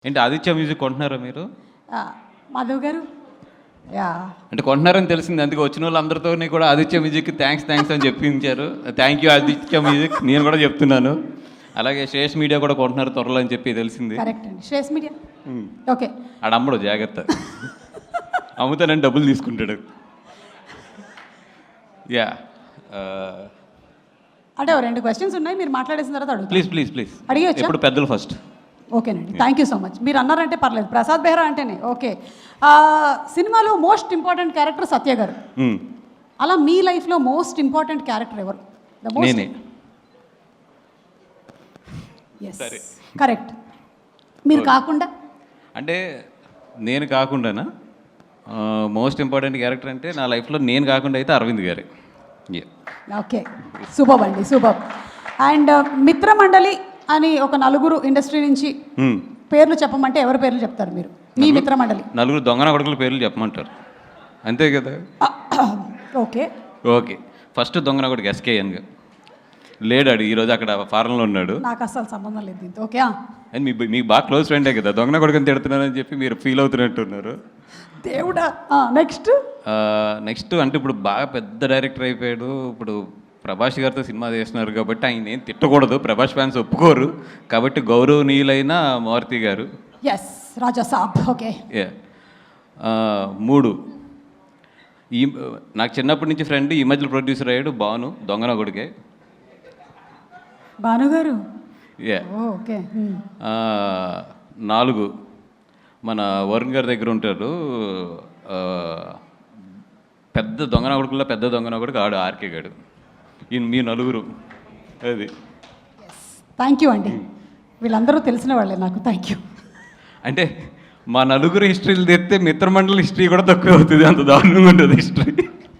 ఏంటి ఆదిత్య మ్యూజిక్ కొంటున్నారా మీరు? మాధవ్ గారు అంటే కొంటున్నారని తెలిసింది, అందుకే వచ్చిన వాళ్ళందరితో కూడా ఆదిత్య మ్యూజిక్ థ్యాంక్స్ అని చెప్పించారు. Thank you Aditya Music. నేను కూడా చెప్తున్నాను. అలాగే శ్రేష్ మీడియా కూడా కొంటున్నారు త్వరలో అని చెప్పి తెలిసింది. కరెక్ట్ అండి, శ్రేష్ మీడియా. ఓకే, ఆడ అమ్మడు జాగ్రత్త, అమ్ముతానని డబ్బులు తీసుకుంటాడు. యా అంటే 2 క్వశ్చన్స్ ఉన్నాయి, మీరు మాట్లాడేసిన తర్వాత అడుగు. ప్లీజ్ అడిగేయచ్చా? ఇప్పుడు పెద్దలు ఫస్ట్. ఓకేనండి, థ్యాంక్ యూ సో మచ్. మీరు అన్నారంటే పర్లేదు, ప్రసాద్ బెహ్రా అంటేనే ఓకే. సినిమాలో మోస్ట్ ఇంపార్టెంట్ క్యారెక్టర్ సత్య గారు. అలా మీ లైఫ్లో మోస్ట్ ఇంపార్టెంట్ క్యారెక్టర్ ఎవరు? నేనే. కరెక్ట్. మీరు కాకుండా అంటే నేను కాకుండానా? మోస్ట్ ఇంపార్టెంట్ క్యారెక్టర్ అంటే నా లైఫ్లో నేను కాకుండా అయితే అరవింద్ గారే. ఓకే, సూపర్ అండి, సూపర్. అండ్ మిత్రమండలి అని ఒక నలుగురు ఇండస్ట్రీ నుంచి పేర్లు చెప్పమంటే ఎవరి పేర్లు చెప్తారు మీరు? మీ మిత్రమండలి నలుగురు దొంగన కొడుకుల పేర్లు చెప్పమంటారు, అంతే కదా? ఓకే, ఫస్ట్ దొంగన కొడుకు ఎస్కేఎన్ గా లేడాడు, ఈరోజు అక్కడ ఫారెన్లో ఉన్నాడు. నాకు అసలు సంబంధం లేదు దీంతో. ఓకే, అండ్ మీకు బాగా క్లోజ్ ఫ్రెండే కదా, దొంగన కొడుకుని తిడుతున్నారని చెప్పి మీరు ఫీల్ అవుతున్నట్టున్నారు. దేవుడా. నెక్స్ట్ అంటే ఇప్పుడు బాగా పెద్ద డైరెక్టర్ అయిపోయాడు. ఇప్పుడు ప్రభాస్ గారితో సినిమా చేస్తున్నారు కాబట్టి ఆయన ఏం తిట్టకూడదు, ప్రభాస్ ఫ్యాన్స్ ఒప్పుకోరు కాబట్టి గౌరవనీయులైన మారుతి గారు. ఎస్, రాజా సాబ్. ఓకే. 3 ఈ నాకు చిన్నప్పటి నుంచి ఫ్రెండ్, ఈ మధ్యలో ప్రొడ్యూసర్ అయ్యాడు భాను, దొంగన కొడుకే. భాను గారు. ఓకే. 4 మన వరుణ్ గారి దగ్గర ఉంటారు, పెద్ద దొంగన కొడుకుల్లో పెద్ద దొంగన కొడుకు ఆడు ఆర్కే గాడు. మీ నలుగురు అది. థ్యాంక్ యూ అండి, వీళ్ళందరూ తెలిసిన వాళ్ళే నాకు. Thank you. అంటే మా నలుగురు హిస్టరీలు తెస్తే మిత్రమండలి హిస్టరీ కూడా తక్కువ అవుతుంది, అంత దారుణంగా ఉంటుంది హిస్టరీ.